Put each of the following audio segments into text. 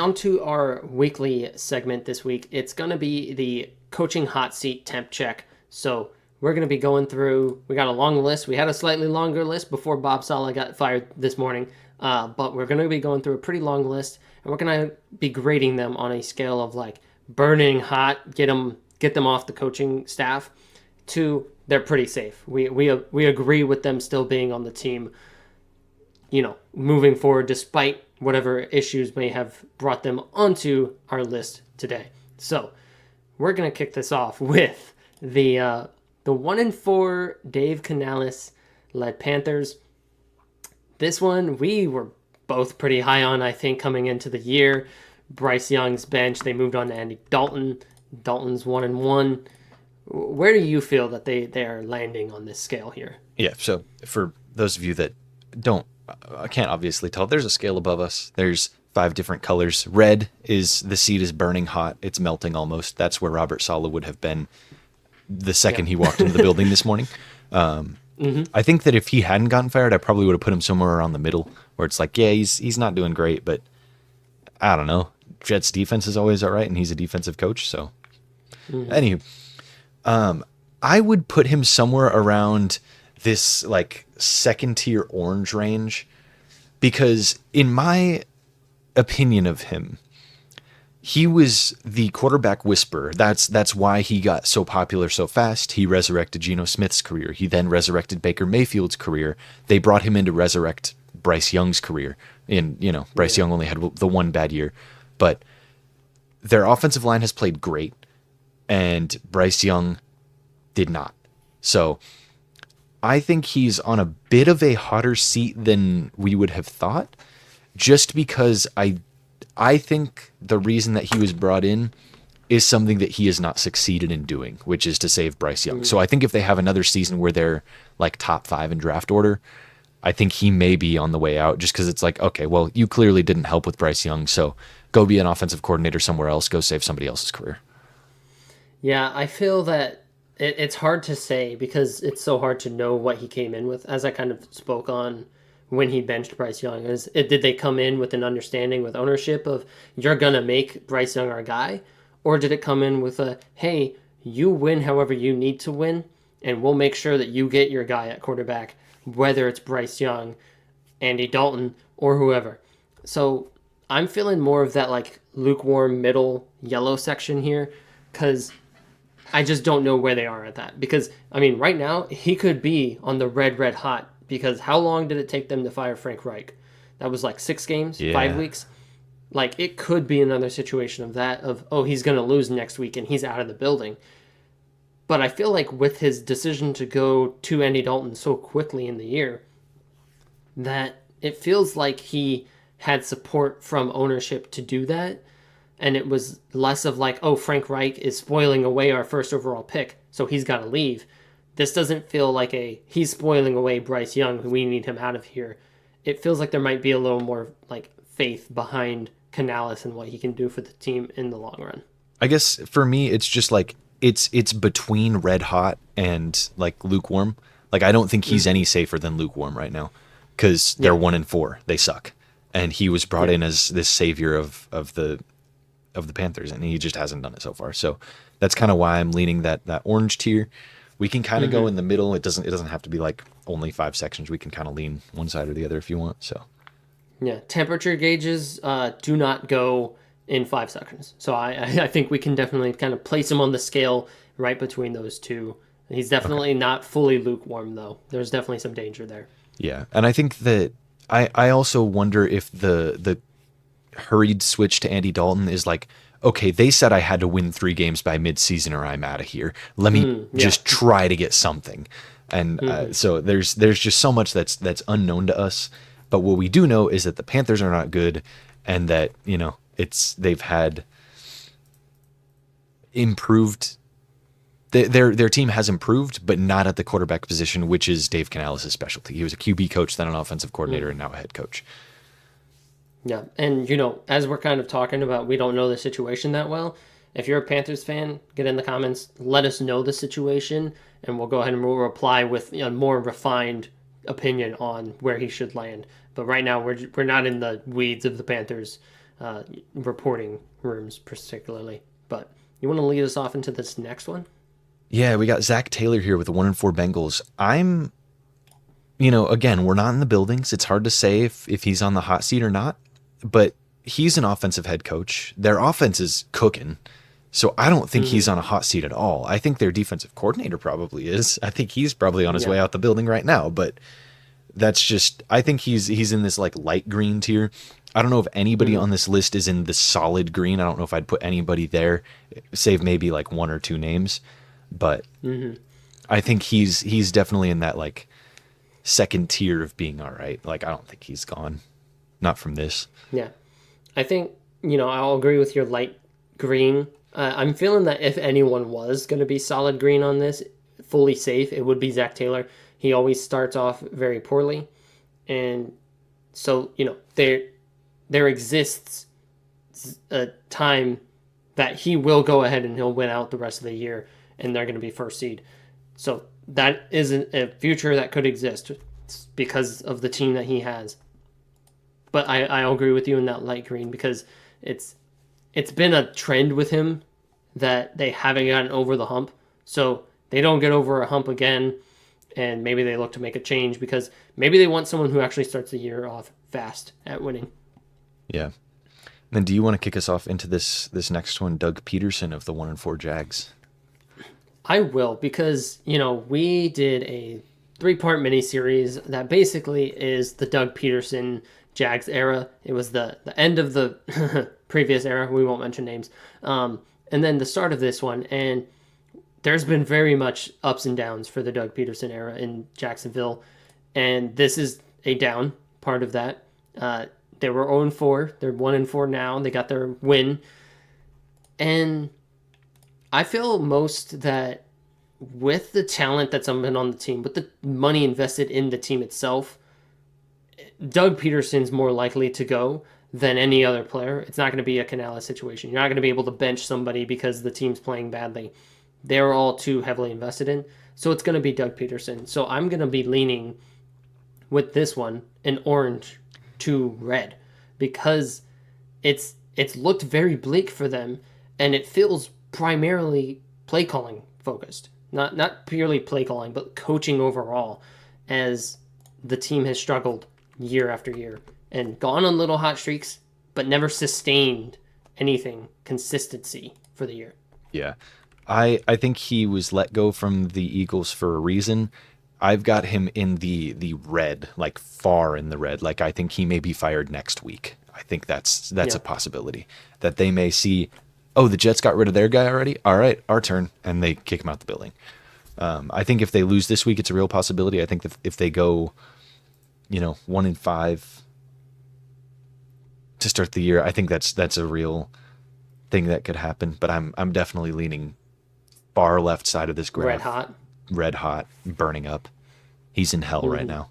On to our weekly segment this week. It's going to be the coaching hot seat temp check. So we're going to be going through, we got a long list. We had a slightly longer list before Bob Saleh got fired this morning. But we're going to be going through a pretty long list, and we're going to be grading them on a scale of like burning hot, get them off the coaching staff, to they're pretty safe. We agree with them still being on the team, moving forward despite whatever issues may have brought them onto our list today. So we're gonna kick this off with the 1-4 Dave Canales led Panthers. This one we were both pretty high on, I think, coming into the year. Bryce Young's bench, they moved on to Andy Dalton. Dalton's 1-1. Where do you feel that they are landing on this scale here? Yeah, so for those of you that I can't obviously tell, there's a scale above us. There's 5 different colors. Red is the seat is burning hot. It's melting almost. That's where Robert Saleh would have been the second he walked into the building this morning. I think that if he hadn't gotten fired, I probably would have put him somewhere around the middle, where it's like, yeah, he's not doing great, but I don't know. Jets defense is always all right, and he's a defensive coach. So, anywho, I would put him somewhere around this like second tier orange range, because in my opinion of him, he was the quarterback whisperer. That's why he got so popular so fast. He resurrected Geno Smith's career. He then resurrected Baker Mayfield's career. They brought him in to resurrect Bryce Young's career. Bryce Young only had the one bad year, but their offensive line has played great, and Bryce Young did not. So I think he's on a bit of a hotter seat than we would have thought, just because I think the reason that he was brought in is something that he has not succeeded in doing, which is to save Bryce Young. So I think if they have another season where they're like top 5 in draft order, I think he may be on the way out, just because it's like, okay, well, you clearly didn't help with Bryce Young, so go be an offensive coordinator somewhere else, go save somebody else's career. Yeah, I feel that it's hard to say because it's so hard to know what he came in with, as I kind of spoke on when he benched Bryce Young. Did they come in with an understanding with ownership of, you're going to make Bryce Young our guy? Or did it come in with hey, you win however you need to win, and we'll make sure that you get your guy at quarterback, whether it's Bryce Young, Andy Dalton, or whoever. So I'm feeling more of that like lukewarm middle yellow section here, because I just don't know where they are at that. Because, I mean, right now, he could be on the red hot, because how long did it take them to fire Frank Reich? That was like 6 games, Yeah. 5 weeks. Like, it could be another situation of that, of, he's going to lose next week and he's out of the building. But I feel like with his decision to go to Andy Dalton so quickly in the year, that it feels like he had support from ownership to do that. And it was less of like, Frank Reich is spoiling away our first overall pick, so he's got to leave. This doesn't feel like he's spoiling away Bryce Young, we need him out of here. It feels like there might be a little more like faith behind Canales and what he can do for the team in the long run. I guess for me, it's just like, it's between red hot and like lukewarm. Like, I don't think he's any safer than lukewarm right now, because they're 1-4. They suck. And he was brought in as this savior of the Panthers, and he just hasn't done it so far. So that's kind of why I'm leaning that orange tier. We can kind of go in the middle. It doesn't have to be like only 5 sections. We can kind of lean one side or the other if you want. So yeah, temperature gauges do not go in 5 sections. So I think we can definitely kind of place him on the scale right between those two. He's definitely not fully lukewarm, though. There's definitely some danger there. Yeah, and I think that I also wonder if the hurried switch to Andy Dalton is like, okay, they said I had to win 3 games by midseason or I'm out of here. Let me just try to get something. And so there's just so much that's unknown to us. But what we do know is that the Panthers are not good, and that, they've had improved. Their team has improved, but not at the quarterback position, which is Dave Canales' specialty. He was a QB coach, then an offensive coordinator, and now a head coach. Yeah, and as we're kind of talking about, we don't know the situation that well. If you're a Panthers fan, get in the comments, let us know the situation, and we'll go ahead and we'll reply with a more refined opinion on where he should land. But right now, we're not in the weeds of the Panthers reporting rooms particularly. But you want to lead us off into this next one? Yeah, we got Zach Taylor here with the 1-4 Bengals. Again, we're not in the buildings. It's hard to say if he's on the hot seat or not, but he's an offensive head coach. Their offense is cooking. So I don't think he's on a hot seat at all. I think their defensive coordinator probably is. I think he's probably on his way out the building right now, but that's just, I think he's in this like light green tier. I don't know if anybody on this list is in the solid green. I don't know if I'd put anybody there, save maybe like one or two names, but I think he's definitely in that like second tier of being all right. Like, I don't think he's gone. Not from this. Yeah. I think, I'll agree with your light green. I'm feeling that if anyone was going to be solid green on this, fully safe, it would be Zach Taylor. He always starts off very poorly. And so, there exists a time that he will go ahead and he'll win out the rest of the year and they're going to be first seed. So that is a future that could exist because of the team that he has. But I agree with you in that light green because it's been a trend with him that they haven't gotten over the hump. So they don't get over a hump again, and maybe they look to make a change because maybe they want someone who actually starts the year off fast at winning. Yeah. Then do you want to kick us off into this next one, Doug Peterson of the 1-4 Jags? I will because, we did a 3-part miniseries that basically is the Doug Peterson Jags era. It was the end of the previous era. We won't mention names. And then the start of this one. And there's been very much ups and downs for the Doug Peterson era in Jacksonville. And this is a down part of that. They were 0-4. They're 1-4 now. They got their win. And I feel most that with the talent that's been on the team, with the money invested in the team itself, Doug Peterson's more likely to go than any other player. It's not going to be a Canales situation. You're not going to be able to bench somebody because the team's playing badly. They're all too heavily invested in. So it's going to be Doug Peterson. So I'm going to be leaning with this one in orange to red because it's looked very bleak for them and it feels primarily play calling focused. Not purely play calling, but coaching overall as the team has struggled year after year and gone on little hot streaks, but never sustained anything consistency for the year. Yeah. I think he was let go from the Eagles for a reason. I've got him in the red, like far in the red. Like I think he may be fired next week. I think that's a possibility that they may see, oh, the Jets got rid of their guy already. All right, our turn. And they kick him out the building. I think if they lose this week, it's a real possibility. I think if they go, 1-5 to start the year, I think that's a real thing that could happen. But I'm definitely leaning far left side of this graph. Red hot, burning up. He's in hell right now.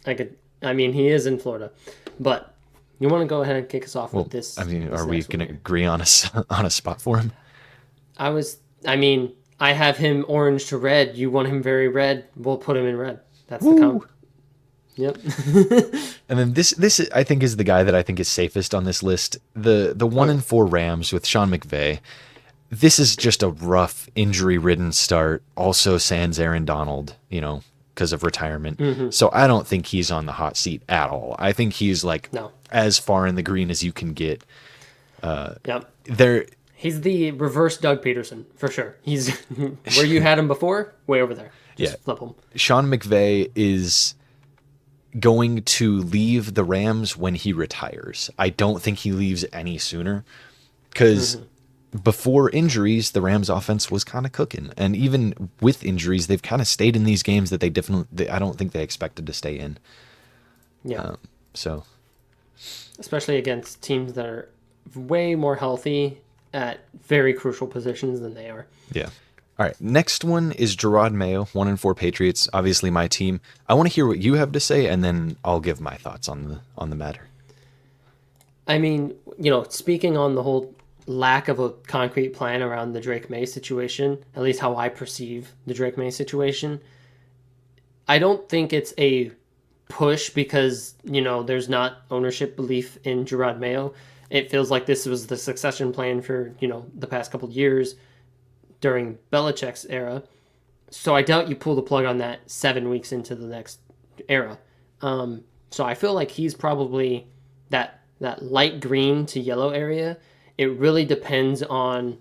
He is in Florida, but you want to go ahead and kick us off with this? Are we going to agree on a spot for him? I have him orange to red. You want him very red. We'll put him in red. That's the comp. Yep. And then this I think is the guy that I think is safest on this list. The 1-4 Rams with Sean McVay. This is just a rough, injury-ridden start. Also sans Aaron Donald, because of retirement. Mm-hmm. So I don't think he's on the hot seat at all. I think he's as far in the green as you can get. He's the reverse Doug Peterson, for sure. He's where you had him before, way over there. Just flip him. Sean McVay is going to leave the Rams when he retires. I don't think he leaves any sooner because before injuries, the Rams offense was kind of cooking. And even with injuries, they've kind of stayed in these games that I don't think they expected to stay in. Yeah. Especially against teams that are way more healthy at very crucial positions than they are. Yeah. All right. Next one is Gerard Mayo, 1-4 Patriots. Obviously my team. I want to hear what you have to say, and then I'll give my thoughts on the matter. Speaking on the whole lack of a concrete plan around the Drake May situation, at least how I perceive the Drake May situation, I don't think it's a push because, there's not ownership belief in Gerard Mayo. It feels like this was the succession plan for, the past couple of years during Belichick's era. So I doubt you pull the plug on that 7 weeks into the next era. So I feel like he's probably that light green to yellow area. It really depends on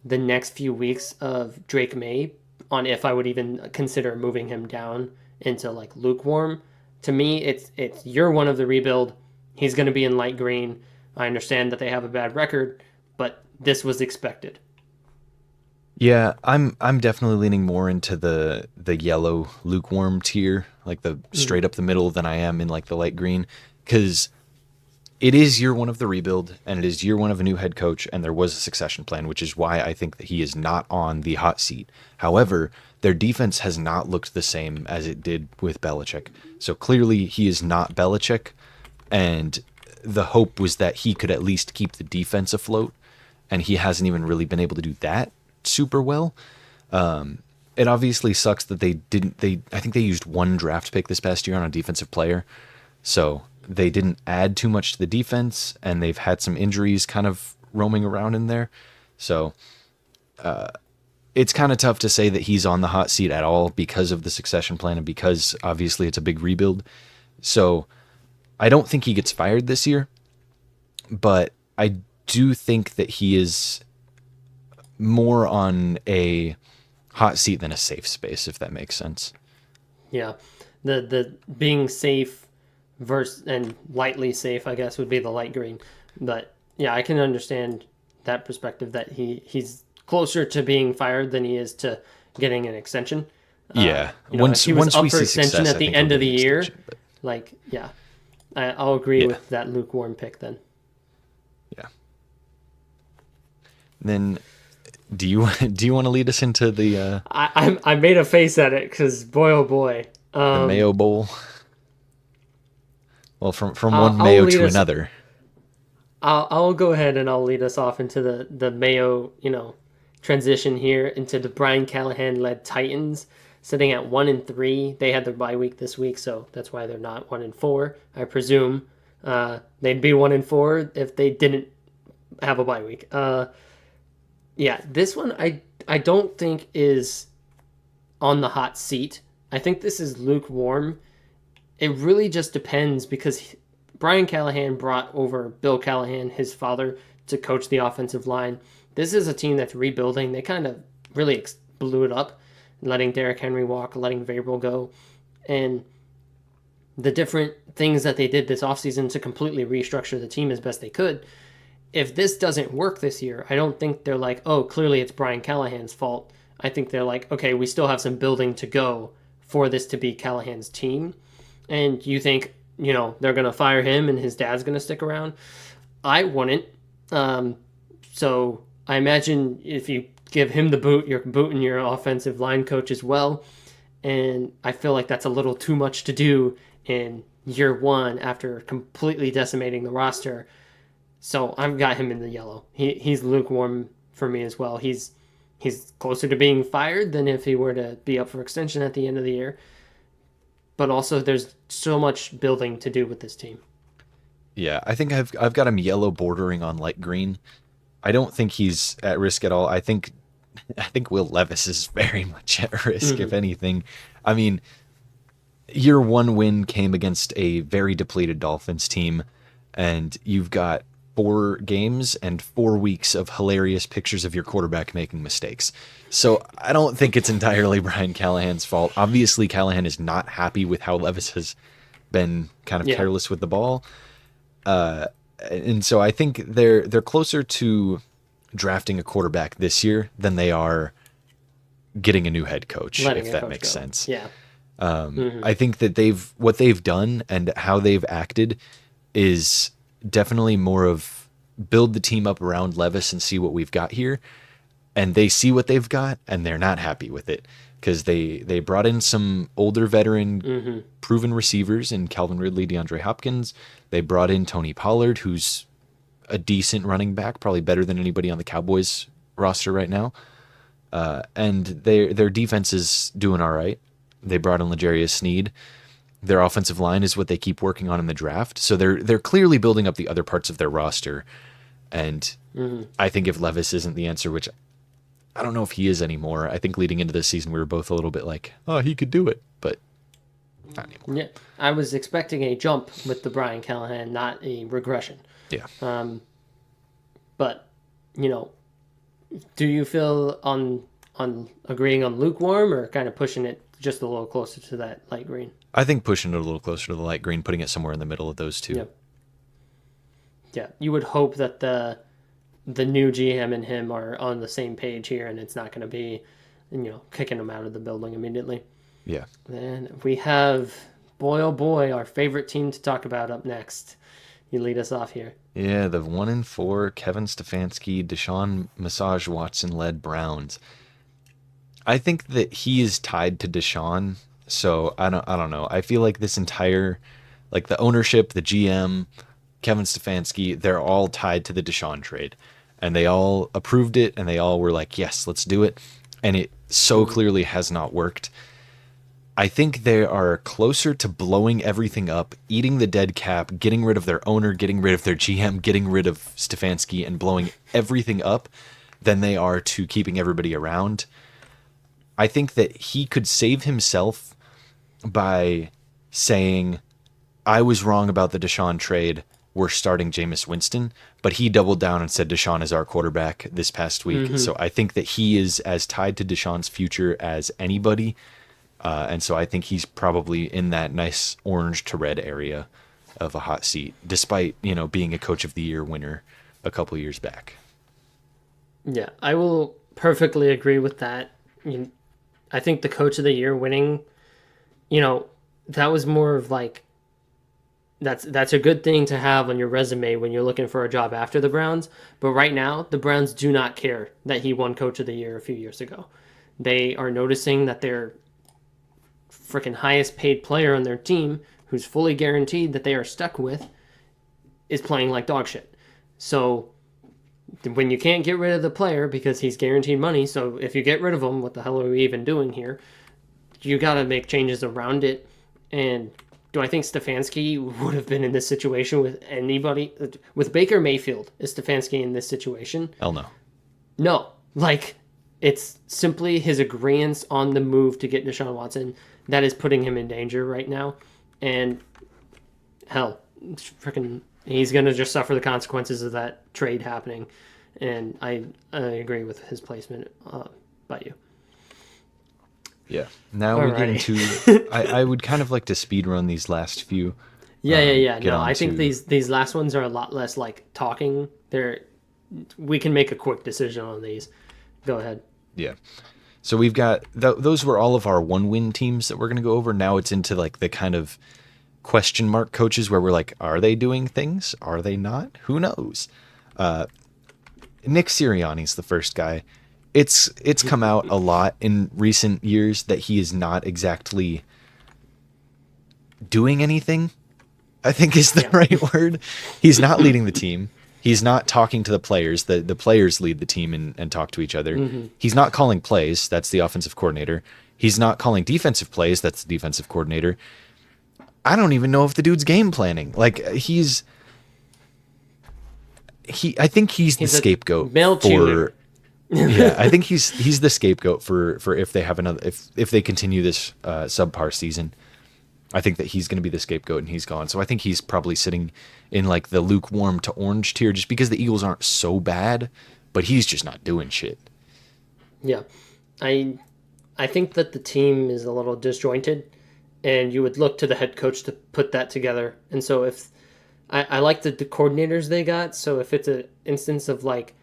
the next few weeks of Drake May on if I would even consider moving him down into like lukewarm. To me, it's year one of the rebuild. He's going to be in light green. I understand that they have a bad record, but this was expected. Yeah, I'm definitely leaning more into the yellow lukewarm tier, like the straight up the middle than I am in like the light green, because it is year one of the rebuild and it is year one of a new head coach, and there was a succession plan, which is why I think that he is not on the hot seat. However, their defense has not looked the same as it did with Belichick. So clearly he is not Belichick, and the hope was that he could at least keep the defense afloat, and he hasn't even really been able to do that super well. It obviously sucks that I think they used one draft pick this past year on a defensive player. So they didn't add too much to the defense, and they've had some injuries kind of roaming around in there. So it's kind of tough to say that he's on the hot seat at all because of the succession plan and because obviously it's a big rebuild. So I don't think he gets fired this year, but I do think that he is more on a hot seat than a safe space, if that makes sense. Yeah. The being safe versus and lightly safe, I guess, would be the light green. But yeah, I can understand that perspective that he's closer to being fired than he is to getting an extension. Yeah. If he was once up we for see extension success, at I the think end he'll of the get an year, extension, but yeah, I'll agree yeah. with that lukewarm pick then. Yeah. Then do you want to lead us into the I made a face at it because boy oh boy, the Mayo Bowl? Well, from one I'll Mayo lead to us. another. I'll go ahead and I'll lead us off into the Mayo, transition here into the Brian Callahan led Titans, sitting at 1-3. They had their bye week this week, so that's why they're not 1-4. I presume they'd be 1-4 if they didn't have a bye week. Yeah, this one I don't think is on the hot seat. I think this is lukewarm. It really just depends because Brian Callahan brought over Bill Callahan, his father, to coach the offensive line. This is a team that's rebuilding. They kind of really blew it up, letting Derrick Henry walk, letting Vrabel go, and the different things that they did this offseason to completely restructure the team as best they could. If this doesn't work this year, I don't think they're like, oh, clearly it's Brian Callahan's fault. I think they're like, okay, we still have some building to go for this to be Callahan's team. And you think, they're going to fire him and his dad's going to stick around? I wouldn't. So I imagine if you give him the boot, you're booting your offensive line coach as well. And I feel like that's a little too much to do in year one after completely decimating the roster. So I've got him in the yellow. He's lukewarm for me as well. He's closer to being fired than if he were to be up for extension at the end of the year. But also, there's so much building to do with this team. Yeah, I think I've got him yellow bordering on light green. I don't think he's at risk at all. I think Will Levis is very much at risk, if anything. I mean, year one win came against a very depleted Dolphins team, and you've got 4 games and 4 weeks of hilarious pictures of your quarterback making mistakes. So I don't think it's entirely Brian Callahan's fault. Obviously, Callahan is not happy with how Levis has been kind of careless with the ball. And so I think they're closer to drafting a quarterback this year than they are getting a new head coach, if that makes sense. Yeah. I think that what they've done and how they've acted is definitely more of build the team up around Levis and see what we've got here. And they see what they've got and they're not happy with it because they brought in some older veteran proven receivers in Calvin Ridley, DeAndre Hopkins. They brought in Tony Pollard, who's a decent running back, probably better than anybody on the Cowboys roster right now. And their defense is doing all right. They brought in L'Jarius Sneed, Their offensive line is what they keep working on in the draft. So they're clearly building up the other parts of their roster. And I think if Levis isn't the answer, which I don't know if he is anymore. I think leading into this season, we were both a little bit like, oh, he could do it, but not anymore. Yeah, I was expecting a jump with the Brian Callahan, not a regression. Yeah. But, you know, do you feel on agreeing on lukewarm or kind of pushing it just a little closer to that light green? I think pushing it a little closer to the light green, putting it somewhere in the middle of those two. Yeah. Yeah, you would hope that the new GM and him are on the same page here, and it's not going to be, you know, kicking him out of the building immediately. Yeah. Then we have, boy oh boy, our favorite team to talk about up next. You lead us off here. Yeah, the 1-4 Kevin Stefanski, Deshaun Massage Watson led Browns. I think that he is tied to Deshaun, so I don't know. I feel like this entire, like the ownership, the GM, Kevin Stefanski, they're all tied to the Deshaun trade, and they all approved it, and they all were like, yes, let's do it, and it so clearly has not worked. I think they are closer to blowing everything up, eating the dead cap, getting rid of their owner, getting rid of their GM, getting rid of Stefanski, and blowing everything up than they are to keeping everybody around. I think that he could save himself by saying, I was wrong about the Deshaun trade. We're starting Jameis Winston. But he doubled down and said Deshaun is our quarterback this past week. So I think that he is as tied to Deshaun's future as anybody. And so I think he's probably in that nice orange to red area of a hot seat, despite, you know, being a Coach of the Year winner a couple years back. Yeah, I will perfectly agree with that. I think the Coach of the Year winning, you know, that was more of like, that's a good thing to have on your resume when you're looking for a job after the Browns. But right now, the Browns do not care that he won Coach of the Year a few years ago. They are noticing that their freaking highest paid player on their team, who's fully guaranteed that they are stuck with, is playing like dog shit. So when you can't get rid of the player because he's guaranteed money, so if you get rid of him, what the hell are we even doing here? You got to make changes around it. And do I think Stefanski would have been in this situation with anybody? With Baker Mayfield, is Stefanski in this situation? Hell no. No. Like, it's simply his agreeance on the move to get Deshaun Watson that is putting him in danger right now. And hell, freaking, he's going to just suffer the consequences of that trade happening. And I agree with his placement by you. Yeah. Now we get into, I would kind of like to speed run these last few. Yeah. No, I think these last ones are a lot less like talking. We can make a quick decision on these. Go ahead. Yeah. So we've got, those were all of our 1-win teams that we're going to go over. Now it's into like the kind of question mark coaches where we're like, are they doing things? Are they not? Who knows? Nick Sirianni's the first guy. It's come out a lot in recent years that he is not exactly doing anything, I think is the right word. He's not leading the team. He's not talking to the players. The players lead the team and talk to each other. He's not calling plays. That's the offensive coordinator. He's not calling defensive plays. That's the defensive coordinator. I don't even know if the dude's game planning. Like I think he's the scapegoat for. Yeah, I think he's the scapegoat for if they have another if they continue this subpar season. I think that he's going to be the scapegoat and he's gone. So I think he's probably sitting in like the lukewarm to orange tier just because the Eagles aren't so bad, but he's just not doing shit. Yeah. I think that the team is a little disjointed and you would look to the head coach to put that together. And so if I like the coordinators they got, so if it's an instance of like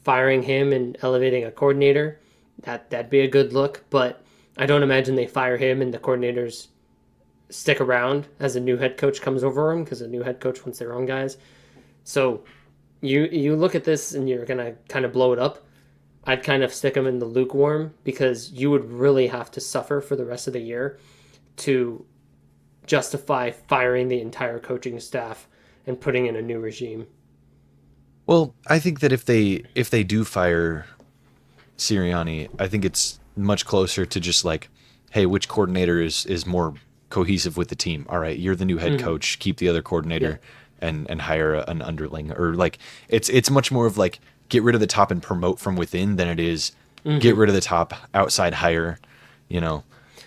firing him and elevating a coordinator, that'd be a good look, but I don't imagine they fire him and the coordinators stick around as a new head coach comes over him because a new head coach wants their own guys. So you look at this and you're going to kind of blow it up. I'd kind of stick him in the lukewarm because you would really have to suffer for the rest of the year to justify firing the entire coaching staff and putting in a new regime. Well, I think that if they do fire Sirianni, I think it's much closer to just like, hey, which coordinator is more cohesive with the team. All right, you're the new head coach. Keep the other coordinator and hire an underling. Or like it's much more of like get rid of the top and promote from within than it is get rid of the top, outside hire, you know.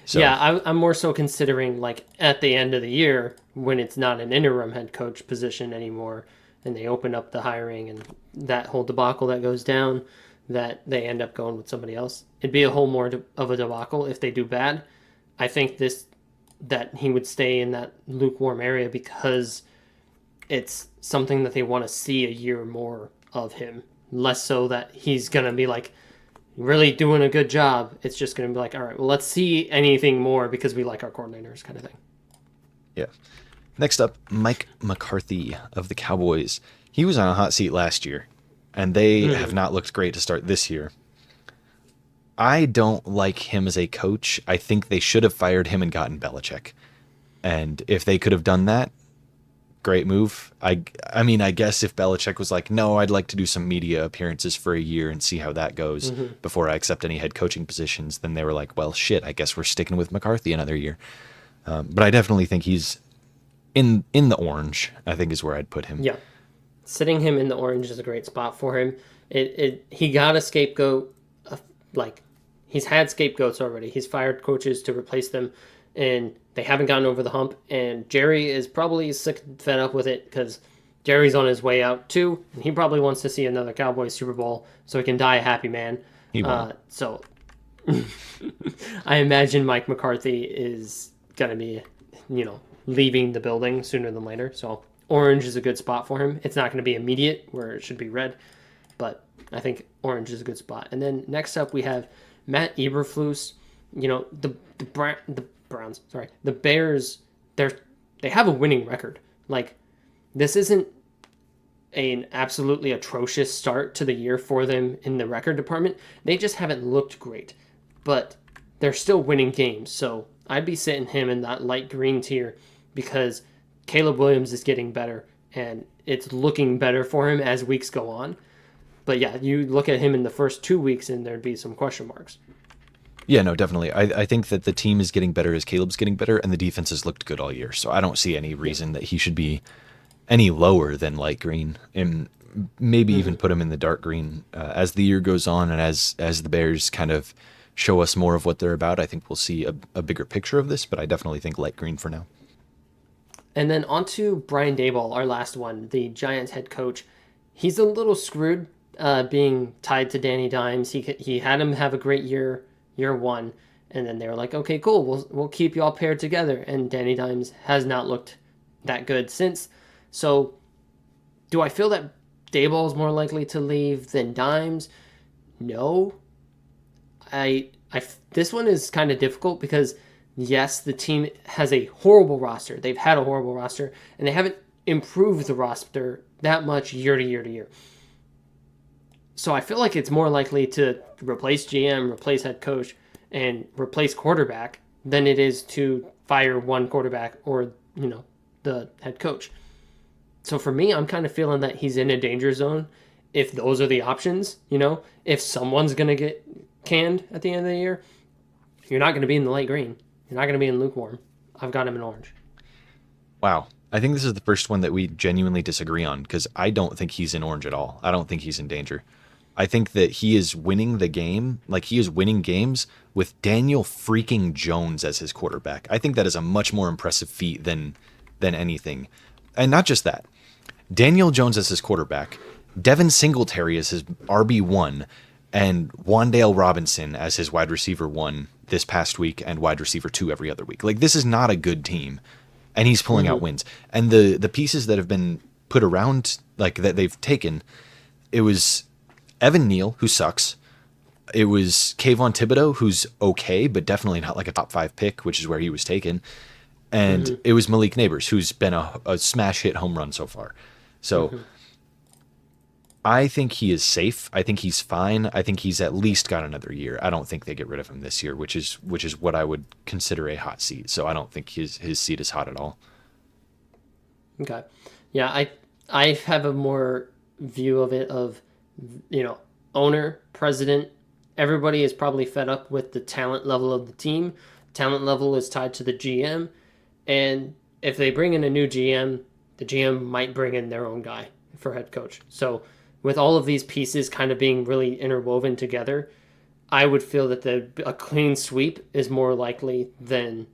So Yeah, I'm more so considering like at the end of the year when it's not an interim head coach position anymore, and they open up the hiring and that whole debacle that goes down, that they end up going with somebody else. It'd be a whole more of a debacle if they do bad. I think that he would stay in that lukewarm area because it's something that they want to see a year more of him. Less so that he's gonna be like really doing a good job. It's just gonna be like, all right, well, let's see anything more because we like our coordinators, kind of thing. yeah. Next up, Mike McCarthy of the Cowboys. He was on a hot seat last year, and they have not looked great to start this year. I don't like him as a coach. I think they should have fired him and gotten Belichick. And if they could have done that, great move. I mean, I guess if Belichick was like, no, I'd like to do some media appearances for a year and see how that goes before I accept any head coaching positions, then they were like, well, shit, I guess we're sticking with McCarthy another year. But I definitely think he's in the orange, I think is where I'd put him. Yeah, sitting him in the orange is a great spot for him. He got a scapegoat. Like he's had scapegoats already. He's fired coaches to replace them, and they haven't gotten over the hump. And Jerry is probably sick and fed up with it because Jerry's on his way out too, and he probably wants to see another Cowboys Super Bowl so he can die a happy man. He won't. So I imagine Mike McCarthy is gonna be, leaving the building sooner than later. So orange is a good spot for him. It's not going to be immediate where it should be red, but I think orange is a good spot. And then next up we have Matt Eberflus. The Browns. Sorry, the Bears. They have a winning record. Like this isn't an absolutely atrocious start to the year for them in the record department. They just haven't looked great, but they're still winning games. So I'd be sitting him in that light green tier because Caleb Williams is getting better and it's looking better for him as weeks go on. But yeah, you look at him in the first 2 weeks and there'd be some question marks. Yeah, no, definitely. I think that the team is getting better as Caleb's getting better, and the defense has looked good all year. So I don't see any reason that he should be any lower than light green, and maybe even put him in the dark green as the year goes on, and as the Bears kind of show us more of what they're about. I think we'll see a bigger picture of this, but I definitely think light green for now. And then on to Brian Daboll, our last one, the Giants head coach. He's a little screwed being tied to Danny Dimes. He had him have a great year one, and then they were like, okay, cool, we'll keep you all paired together. And Danny Dimes has not looked that good since. So do I feel that Daboll is more likely to leave than Dimes? No. This one is kind of difficult because yes, the team has a horrible roster. They've had a horrible roster, and they haven't improved the roster that much year to year to year. So I feel like it's more likely to replace GM, replace head coach, and replace quarterback than it is to fire one quarterback or, the head coach. So for me, I'm kind of feeling that he's in a danger zone if those are the options, if someone's going to get canned at the end of the year, you're not going to be in the light green. You're not going to be in lukewarm. I've got him in orange. Wow. I think this is the first one that we genuinely disagree on because I don't think he's in orange at all. I don't think he's in danger. I think that he is winning the game, like he is winning games with Daniel freaking Jones as his quarterback. I think that is a much more impressive feat than anything. And not just that. Daniel Jones as his quarterback, Devin Singletary as his RB1, and Wan'Dale Robinson as his wide receiver 1 this past week and wide receiver 2 every other week. Like, this is not a good team, and he's pulling out wins. And the pieces that have been put around, like, that they've taken, it was Evan Neal, who sucks. It was Kayvon Thibodeau, who's okay, but definitely not like a top 5 pick, which is where he was taken. And it was Malik Neighbors, who's been a smash hit home run so far. So I think he is safe. I think he's fine. I think he's at least got another year. I don't think they get rid of him this year, which is what I would consider a hot seat. So I don't think his seat is hot at all. Okay. Yeah, I have a more view of it of, owner, president, everybody is probably fed up with the talent level of the team. Talent level is tied to the GM. And if they bring in a new GM, the GM might bring in their own guy for head coach. So with all of these pieces kind of being really interwoven together, I would feel that a clean sweep is more likely than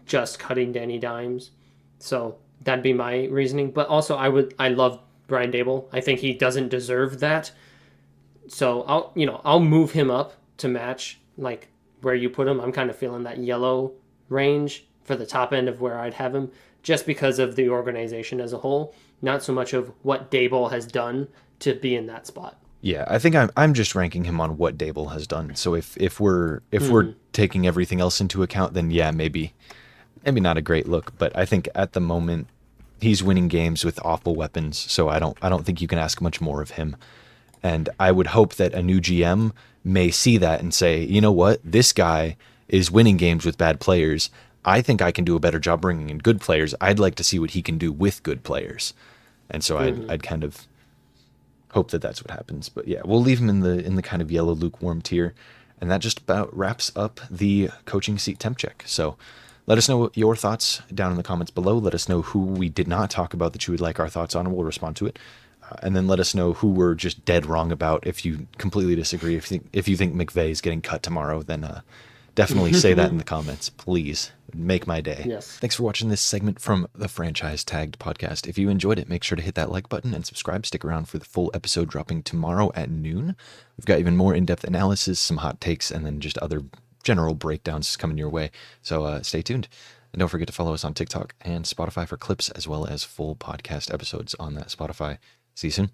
just cutting Danny Dimes. So that'd be my reasoning. But also, I love Brian Dable. I think he doesn't deserve that. So I'll move him up to match like where you put him. I'm kind of feeling that yellow range for the top end of where I'd have him, just because of the organization as a whole, not so much of what Dable has done to be in that spot. Yeah, I think I'm just ranking him on what Dable has done. So if we're taking everything else into account, then yeah, maybe not a great look. But I think at the moment he's winning games with awful weapons, so I don't think you can ask much more of him. And I would hope that a new GM may see that and say, you know what, this guy is winning games with bad players. I think I can do a better job bringing in good players. I'd like to see what he can do with good players. And so I'd kind of hope that that's what happens. But yeah, we'll leave him in the kind of yellow lukewarm tier. And that just about wraps up the coaching seat temp check. So let us know your thoughts down in the comments below. Let us know who we did not talk about that you would like our thoughts on, and we'll respond to it. And then let us know who we're just dead wrong about. If you completely disagree, if you think McVay is getting cut tomorrow, then definitely say that in the comments, please. Make my day. Yes. Thanks for watching this segment from the Franchise Tagged podcast. If you enjoyed it, make sure to hit that like button and subscribe. Stick around for the full episode dropping tomorrow at noon. We've got even more in-depth analysis, some hot takes, and then just other general breakdowns coming your way. So stay tuned. And don't forget to follow us on TikTok and Spotify for clips, as well as full podcast episodes on that Spotify. See you soon.